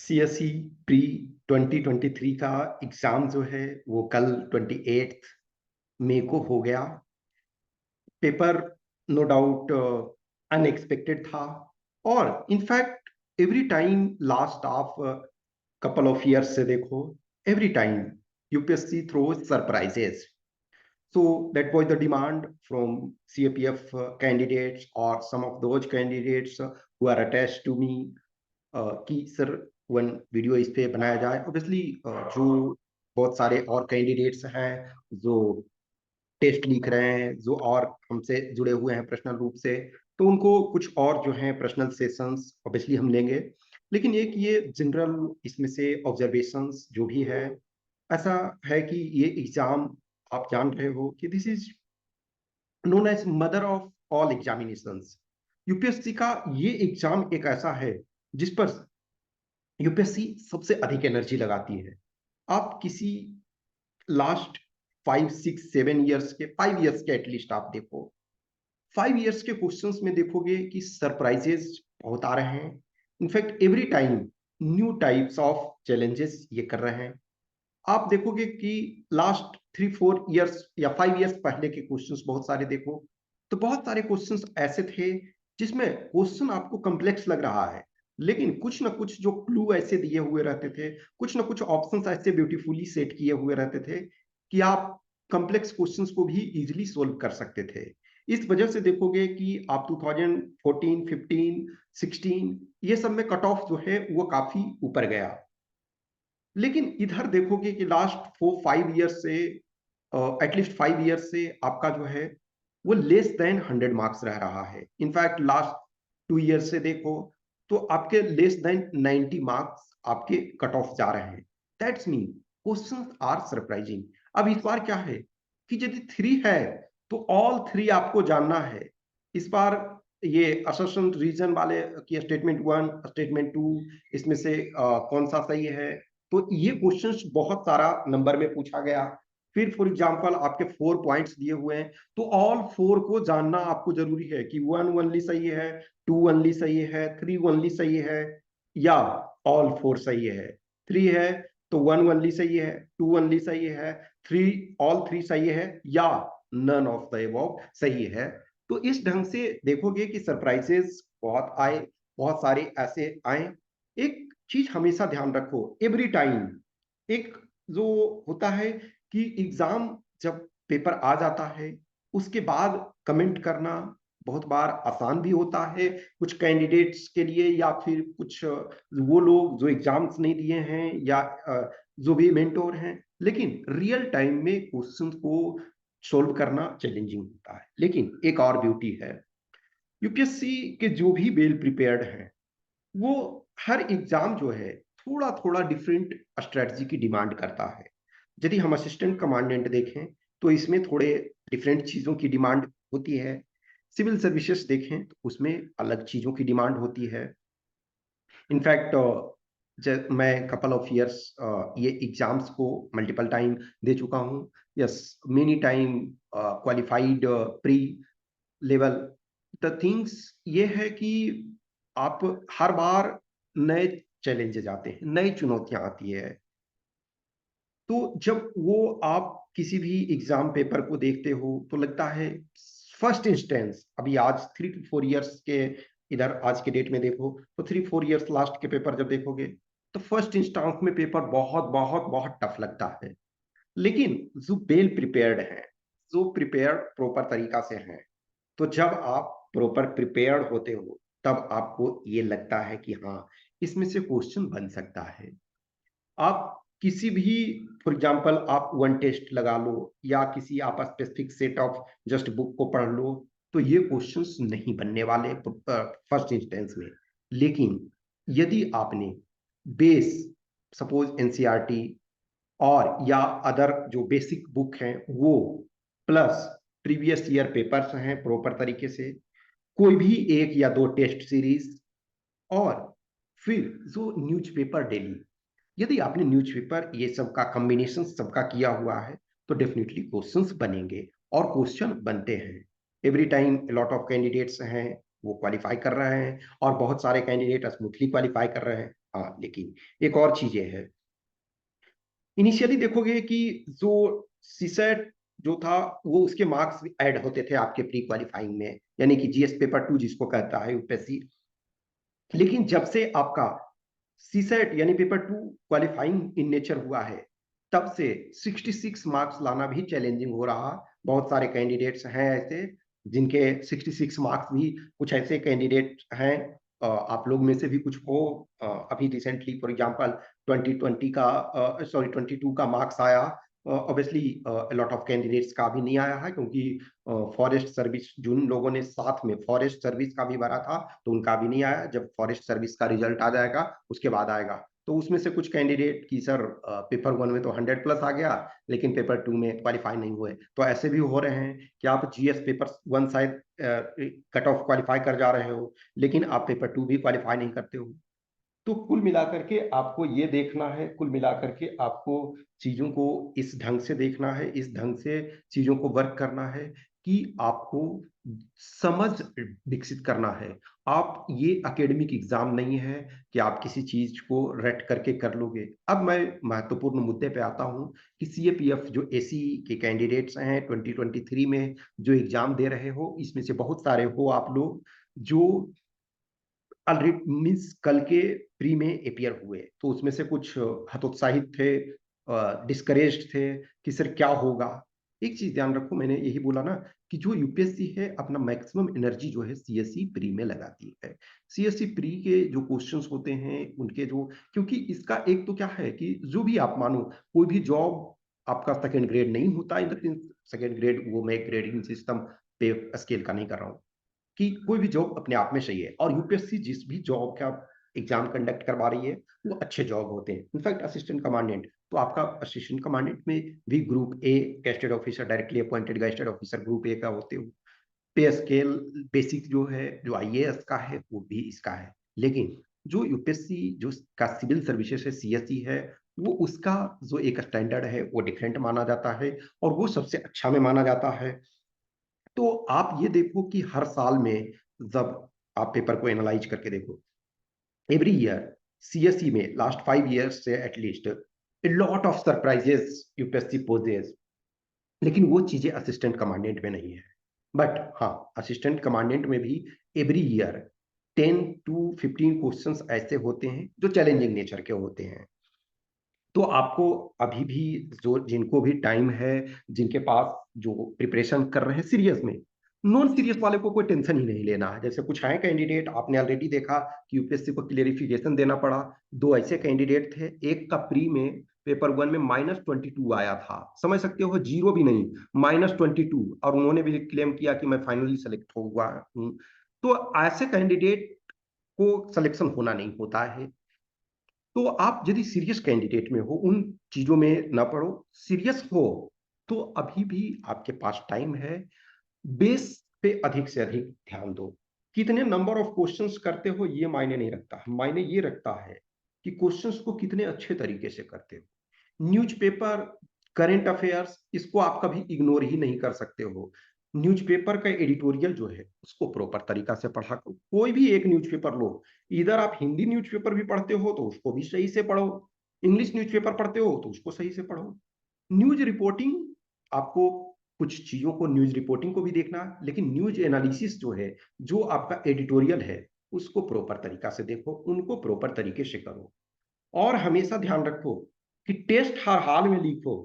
CSE pre 2023 का exam जो है वो कल 28 मई को हो गया। पेपर नो डाउट अनएक्सपेक्टेड था और in fact every time last of couple of years से देखो, every time UPSC throws surprises. So that was the demand from CAPF candidates or some of those candidates who are attached to me कि sir one video इस पे बनाया जाए. Obviously जो बहुत सारे और कैंडिडेट्स हैं जो टेस्ट लिख रहे हैं, जो और हमसे जुड़े हुए हैं पर्सनल रूप से, तो उनको कुछ और जो हैं पर्सनल सेशंस ऑब्वियसली हम लेंगे. लेकिन एक ये जनरल इसमें से ऑब्जर्वेशंस जो भी है, ऐसा है कि ये एग्जाम आप जान रहे हो कि this is known as mother of all examinations. UPSC का ये एग्जाम एक ऐसा है जिस पर यूपीएससी सबसे अधिक एनर्जी लगाती है. आप किसी लास्ट 5 6 7 ईयर्स के एटलीस्ट आप देखो, 5 ईयर्स के क्वेश्चंस में देखोगे कि सरप्राइजेस बहुत आ रहे हैं. In fact every time new types of challenges ये कर रहे हैं. आप देखोगे कि लास्ट 3 4 ईयर्स या 5 ईयर्स पहले के क्वेश्चंस बहुत सारे देखो, तो बहुत सारे क्वेश्चंस ऐसे थे जिसमें क्वेश्चन आपको कॉम्प्लेक्स लग रहा है, लेकिन कुछ ना कुछ जो क्लू ऐसे दिए हुए रहते थे, कुछ ना कुछ ऑप्शंस ऐसे ब्यूटीफुली सेट किए हुए रहते थे कि आप कॉम्प्लेक्स क्वेश्चंस को भी इजीली सोल्व कर सकते थे. इस वजह से देखोगे कि आप 2014 15 16 ये सब में कट ऑफ जो है वो काफी ऊपर गया. लेकिन इधर देखोगे कि लास्ट 4 5 ईयर्स से एटलीस्ट 5 ईयर्स से आपका जो है वो लेस देन 100 मार्क्स रह रहा है. इनफैक्ट लास्ट 2 ईयर्स से देखो तो आपके लेस देन 90 मार्क्स आपके कट ऑफ जा रहे हैं. That's mean questions are surprising. अब इस बार क्या है कि यदि 3 है तो ऑल 3 आपको जानना है. इस बार ये असर्शन रीजन वाले कि स्टेटमेंट 1 स्टेटमेंट 2 इसमें से कौन सा सही है, तो ये क्वेश्चंस बहुत सारा नंबर में पूछा गया. फिर फॉर एग्जांपल आपके 4 पॉइंट्स दिए हुए हैं, तो ऑल 4 को जानना आपको जरूरी है कि 1 ओनली सही है, 2 ओनली सही है, 3 ओनली सही है, या ऑल 4 सही है. 3 है तो 1 ओनली सही है, 2 ओनली सही है, 3 ऑल 3 सही है, या नन ऑफ द अबव सही है. तो इस ढंग से देखोगे कि सरप्राइजेस बहुत आए, बहुत सारे ऐसे आए. एक चीज हमेशा ध्यान रखो, एवरी टाइम एक जो होता है कि एग्जाम जब पेपर आ जाता है उसके बाद कमेंट करना बहुत बार आसान भी होता है कुछ कैंडिडेट्स के लिए, या फिर कुछ वो लोग जो एग्जाम्स नहीं दिए हैं, या जो भी मेंटोर हैं. लेकिन रियल टाइम में क्वेश्चन को सोल्व करना चैलेंजिंग होता है. लेकिन एक और ब्यूटी है, यूपीएससी के जो भी वेल प्रिपेयर्ड हैं वो हर एग्जाम जो है थोड़ा थोड़ा डिफरेंट स्ट्रेटजी की डिमांड करता है. यदि हम असिस्टेंट कमांडेंट देखें तो इसमें थोड़े डिफरेंट चीजों की डिमांड होती है. सिविल सर्विसेज देखें तो उसमें अलग चीजों की डिमांड होती है. इनफैक्ट मैं कपल ऑफ इयर्स ये एग्जाम्स को मल्टीपल टाइम दे चुका हूँ. Yes, many time qualified pre level. The things ये है कि आप हर बार नए चैलेंजेस आते हैं, नई चुनौतियां आती है. तो जब वो आप किसी भी एग्जाम पेपर को देखते हो तो लगता है फर्स्ट इंस्टेंस, अभी आज 3 to 4 ईयर्स के इधर आज के डेट में देखो तो 3 4 ईयर्स लास्ट के पेपर जब देखोगे तो फर्स्ट इंस्टेंस में पेपर बहुत बहुत बहुत टफ लगता है. लेकिन जो वेल प्रिपेयर्ड हैं, जो प्रिपेयर्ड प्रॉपर तरीका से हैं, तो जब आप प्रॉपर प्रिपेयर्ड होते हो तब आपको ये लगता है कि हाँ इसमें से क्वेश्चन बन सकता है. आप किसी भी फॉर एग्जांपल आप वन टेस्ट लगा लो या किसी आप specific set of just book को पढ़ लो, तो ये क्वेश्चंस नहीं बनने वाले फर्स्ट इंस्टेंस में. लेकिन यदि आपने बेस सपोज एनसीईआरटी और या अदर जो बेसिक बुक हैं वो प्लस प्रीवियस ईयर पेपर्स हैं प्रॉपर तरीके से, कोई भी एक या दो टेस्ट सीरीज, और फिर जो न्यूज़पेपर डेली, यदि आपने न्यूज़पेपर ये सब का कॉम्बिनेशन सबका किया हुआ है तो डेफिनेटली क्वेश्चंस बनेंगे और क्वेश्चन बनते हैं. Every time lot of candidates हैं वो क्वालिफाई कर रहे हैं और बहुत सारे कैंडिडेट स्मूथली क्वालिफाई कर रहे हैं. हाँ, लेकिन एक और चीज ये है, इनिशियली देखोगे कि जो सीसेट जो था वो उसके मार्क्स ऐड होते थे आपके प्री क्वालिफाइंग में, यानी कि जीएस पेपर 2 जिसको कहता है यूपीएससी। लेकिन जब से आपका सीसेट यानी पेपर 2 क्वालिफाइंग इन नेचर हुआ है, तब से 66 मार्क्स लाना भी चैलेंजिंग हो रहा। बहुत सारे कैंडिडेट्स हैं ऐसे जिनके 66 मार्क्स भी, कुछ ऐसे कैंडिडेट हैं, आप लोग में से भी कुछ हो, अभी रिसेंटली फॉर एग्जांपल 2020 का, सॉरी 22 का मार्क्स आया। ऑब्वियसली लॉट ऑफ कैंडिडेट्स का भी नहीं आया है, क्योंकि फॉरेस्ट सर्विस जिन लोगों ने साथ में फॉरेस्ट सर्विस का भी भरा था तो उनका भी नहीं आया। जब फॉरेस्ट सर्विस का रिजल्ट आ जाएगा उसके बाद आएगा। तो उसमें से कुछ कैंडिडेट की सर पेपर 1 में तो 100 प्लस आ गया, लेकिन पेपर 2 में क्वालिफाई नहीं हुए। तो ऐसे भी हो रहे हैं कि आप जीएस पेपर 1 शायद कट ऑफ क्वालिफाई कर जा रहे हो, लेकिन आप पेपर 2 भी क्वालिफाई नहीं करते हो। तो कुल मिलाकर के आपको ये देखना है, कुल मिलाकर के आपको चीजों को इस ढंग से देखना है, इस ढंग से चीजों को वर्क करना है कि आपको समझ विकसित करना है। आप ये एकेडमिक एग्जाम नहीं है कि आप किसी चीज को रट करके कर लोगे। अब मैं महत्वपूर्ण मुद्दे पे आता हूं कि सीएपीएफ जो एसी के कैंडिडेट्स हैं 2023 में जो एग्जाम दे रहे हो, इसमें से बहुत सारे हो आप लोग जो ऑलरेडी मीन्स कल के प्री में अपियर हुए, तो उसमें से कुछ हतोत्साहित थे, डिस्करेज्ड थे कि सर क्या होगा। एक चीज ध्यान रखो, मैंने यही बोला ना कि जो यूपीएससी है अपना मैक्सिमम एनर्जी जो है सीएससी प्री में लगाती है। सीएससी प्री के जो क्वेश्चंस होते हैं उनके जो, क्योंकि इसका एक तो क्या है कि जो भी आप मानो कोई भी जॉब आपका सेकंड ग्रेड नहीं होता, इन सेकंड ग्रेड वो मैं ग्रेडिंग सिस्टम पे स्केल का नहीं कर रहा हूँ, कि कोई भी जॉब अपने आप में सही है। और यूपीएससी जिस भी जॉब का एग्जाम कंडक्ट करवा रही है वो अच्छे जॉब होते हैं। इनफैक्ट असिस्टेंट कमांडेंट, तो आपका असिस्टेंट कमांडेंट में भी group A gazetted officer, directly appointed gazetted officer group A का होते हो। पे स्केल बेसिक जो है जो आईएएस का है वो भी इसका है। लेकिन जो यूपीएससी जो का सिविल सर्विसेज है सीएससी है, वो उसका जो एक स्टैंडर्ड है वो डिफरेंट माना जाता है और वो सबसे अच्छा में माना जाता है। तो आप ये देखो कि हर साल में जब आप पेपर को एनालाइज करके देखो, एवरी ईयर सीएसई में लास्ट 5 years से at least a lot of surprises UPSC poses. लेकिन वो चीजें असिस्टेंट कमांडेंट में नहीं है। बट हाँ, असिस्टेंट कमांडेंट में भी एवरी ईयर 10 to 15 क्वेश्चंस ऐसे होते हैं जो चैलेंजिंग नेचर के होते हैं। तो आपको अभी भी जो जिनको भी टाइम है, जिनके पास जो प्रिपरेशन कर रहे हैं सीरियस में, नॉन सीरियस वाले को कोई टेंशन ही नहीं लेना है। जैसे कुछ हैं कैंडिडेट, आपने ऑलरेडी देखा कि यूपीएससी को क्लेरिफिकेशन देना पड़ा। दो ऐसे कैंडिडेट थे, एक का प्री में पेपर 1 में -22 आया था, समझ सकते हो, जीरो भी नहीं, -22, और उन्होंने भी क्लेम किया कि मैं फाइनली सेलेक्ट हुआ हूँ। तो ऐसे कैंडिडेट को सिलेक्शन होना नहीं होता है। तो आप यदि सीरियस कैंडिडेट में हो, उन चीजों में ना पड़ो। सीरियस हो तो अभी भी आपके पास टाइम है। बेस पे अधिक से अधिक ध्यान दो। कितने नंबर ऑफ क्वेश्चंस करते हो ये मायने नहीं रखता, मायने ये रखता है कि क्वेश्चंस को कितने अच्छे तरीके से करते हो। न्यूज़पेपर, करंट अफेयर्स, इसको आप कभी इग्नोर ही नहीं कर सकते हो। न्यूज़पेपर का एडिटोरियल जो है उसको प्रॉपर तरीका से पढ़ा करो। कोई भी एक न्यूज़पेपर लो, इधर आप हिंदी न्यूज़पेपर भी पढ़ते हो तो उसको भी सही से पढ़ो, इंग्लिश न्यूज़पेपर पढ़ते हो तो उसको सही से पढ़ो। न्यूज रिपोर्टिंग, आपको कुछ चीजों को न्यूज रिपोर्टिंग को भी देखना, लेकिन न्यूज एनालिसिस जो है, जो आपका एडिटोरियल है, उसको प्रॉपर तरीका से देखो, उनको प्रॉपर तरीके से करो। और हमेशा ध्यान रखो कि टेस्ट हर हाल में लिखो।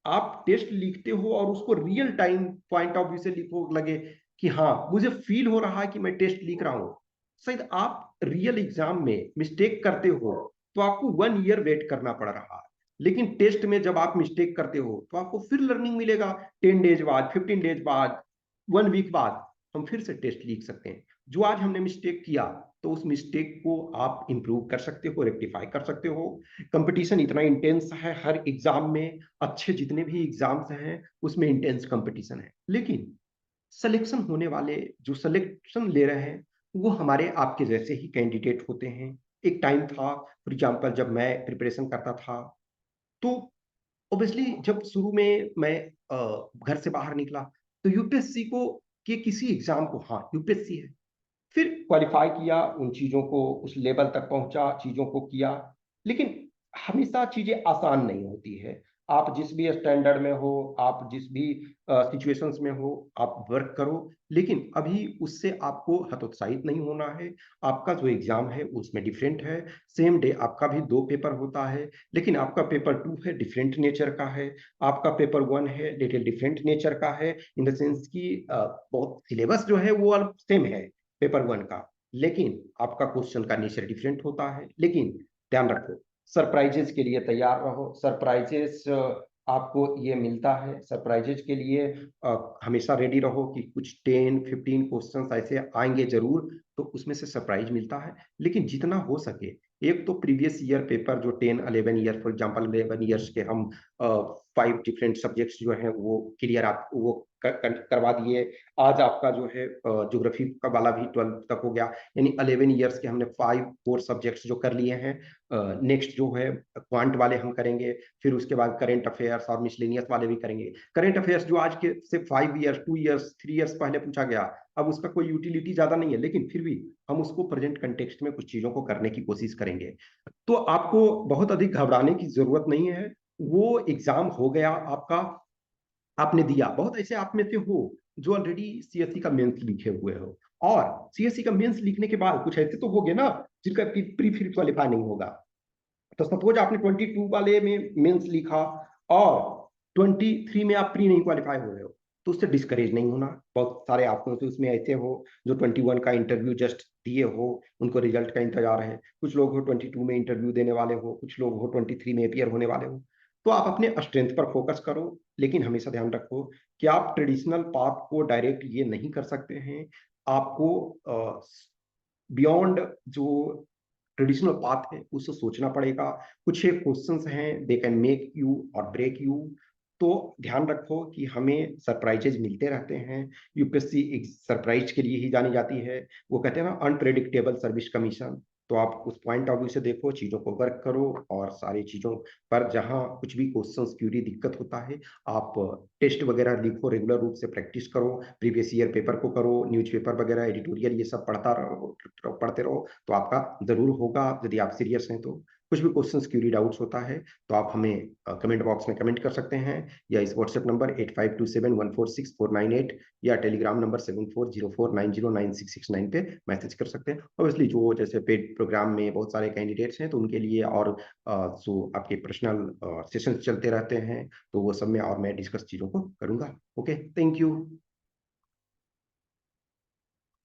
आप टेस्ट लिखते हो और उसको real time point of view से लिखो, लगे कि हाँ मुझे फील हो रहा है कि मैं टेस्ट लिख रहा हूं। शायद आप रियल एग्जाम में मिस्टेक करते हो तो आपको 1 year वेट करना पड़ रहा है, लेकिन टेस्ट में जब आप मिस्टेक करते हो तो आपको फिर लर्निंग मिलेगा। 10 days बाद, 15 days बाद, 1 week बाद हम फिर से टेस्ट लिख सकते हैं। जो आज हमने मिस्टेक किया तो उस मिस्टेक को आप इंप्रूव कर सकते हो, रेक्टिफाई कर सकते हो। कंपटीशन इतना इंटेंस है हर एग्जाम में, अच्छे जितने भी एग्जाम्स हैं उसमें इंटेंस कंपटीशन है। लेकिन सिलेक्शन होने वाले जो सिलेक्शन ले रहे हैं वो हमारे आपके जैसे ही कैंडिडेट होते हैं। एक टाइम था फॉर एग्जाम्पल जब मैं प्रिपरेशन करता था, तो ऑब्वियसली जब शुरू में मैं घर से बाहर निकला तो यूपीएससी को के किसी एग्जाम को, हाँ यूपीएससी है, फिर क्वालिफाई किया, उन चीज़ों को उस लेवल तक पहुंचा, चीज़ों को किया। लेकिन हमेशा चीज़ें आसान नहीं होती है। आप जिस भी स्टैंडर्ड में हो, आप जिस भी सिचुएशंस में हो, आप वर्क करो, लेकिन अभी उससे आपको हतोत्साहित नहीं होना है। आपका जो एग्जाम है उसमें डिफरेंट है। सेम डे आपका भी 2 पेपर होता है, लेकिन आपका पेपर 2 है, डिफरेंट नेचर का है। आपका पेपर 1 है, लिटिल डिफरेंट नेचर का है, इन द सेंस कि बहुत सिलेबस जो है वो सेम है पेपर 1 का, लेकिन आपका क्वेश्चन का नेचर डिफरेंट होता है। लेकिन ध्यान रखो, सरप्राइजेस के लिए तैयार रहो। सरप्राइजेस आपको ये मिलता है, सरप्राइजेज के लिए हमेशा रेडी रहो कि कुछ 10-15 क्वेश्चंस ऐसे आएंगे जरूर, तो उसमें से सरप्राइज मिलता है। लेकिन जितना हो सके, एक तो प्रीवियस ईयर पेपर जो 10-11 ईयर, फॉर एग्जांपल 11 ईयर्स के हम 5 डिफरेंट सब्जेक्ट्स जो हैं वो क्लियर आप वो करवा दिए। आज आपका जो है ज्योग्राफी का वाला भी 12 तक हो गया, यानी 11 ईयर्स के हमने 5 कोर सब्जेक्ट्स जो कर लिए हैं। नेक्स्ट जो है क्वांट वाले हम करेंगे, फिर उसके बाद करेंट अफेयर्स और मिसलेनियस वाले भी करेंगे। करेंट अफेयर्स जो आज के से 5 ईयर्स, 2 ईयर्स, 3 ईयर्स पहले पूछा गया, अब उसका कोई यूटिलिटी ज्यादा नहीं है, लेकिन फिर भी हम उसको प्रेजेंट कंटेक्स्ट में कुछ चीजों को करने की कोशिश करेंगे। तो आपको बहुत अधिक घबराने की जरूरत नहीं है। वो एग्जाम हो गया आपका, आपने दिया। बहुत ऐसे आप में से हो जो ऑलरेडी सीएससी का मेंस लिखे हुए हो, और सीएससी का मेंस लिखने के बाद कुछ ऐसे तो हो गए ना जिनका प्री फिर क्वालिफाई नहीं होगा। तो सपोज आपने 22 वाले में मेंस लिखा और 23 में आप प्री नहीं क्वालिफाई हो रहे हो, तो उससे डिस्करेज नहीं होना। बहुत सारे आपको तो उसमें ऐसे हो जो 21 का इंटरव्यू जस्ट दिए हो, उनको रिजल्ट का इंतजार है। कुछ लोग हो 22 में इंटरव्यू देने वाले हो, कुछ लोग हो 23 में अपियर होने वाले हो। तो आप अपने स्ट्रेंथ पर फोकस करो, लेकिन हमेशा ध्यान रखो कि आप ट्रेडिशनल पाथ को डायरेक्ट ये नहीं कर सकते हैं। आपको बियॉन्ड जो ट्रेडिशनल पाथ है उससे सोचना पड़ेगा। कुछ एक क्वेश्चंस हैं, दे कैन मेक यू और ब्रेक यू। तो ध्यान रखो कि हमें सरप्राइजेज मिलते रहते हैं। यूपीएससी एक सरप्राइज के लिए ही जानी जाती है। वो कहते हैं ना, अनप्रेडिक्टेबल सर्विस कमीशन। तो आप उस पॉइंट ऑफ व्यू से देखो, चीजों को वर्क करो, और सारी चीजों पर जहां कुछ भी क्वेश्चंस क्यूरी दिक्कत होता है, आप टेस्ट वगैरह लिखो, रेगुलर रूप से प्रैक्टिस करो, प्रीवियस ईयर पेपर को करो, न्यूज़पेपर वगैरह, एडिटोरियल, ये सब पढ़ते रहो, तो आपका जरूर होगा यदि आप सीरियस हैं तो। कुछ भी क्वेश्चंस क्यूरी डाउट्स होता है तो आप हमें कमेंट बॉक्स में कमेंट कर सकते हैं, या इस व्हाट्सएप नंबर 8527146498 या टेलीग्राम नंबर 7404909669 पे मैसेज कर सकते हैं। ऑब्वियसली जो जैसे पेड प्रोग्राम में बहुत सारे कैंडिडेट्स हैं तो उनके लिए और जो आपके पर्सनल सेशंस चलते रहते हैं, तो वो सब में और मैं डिस्कस चीज़ों को करूंगा। Okay, thank you.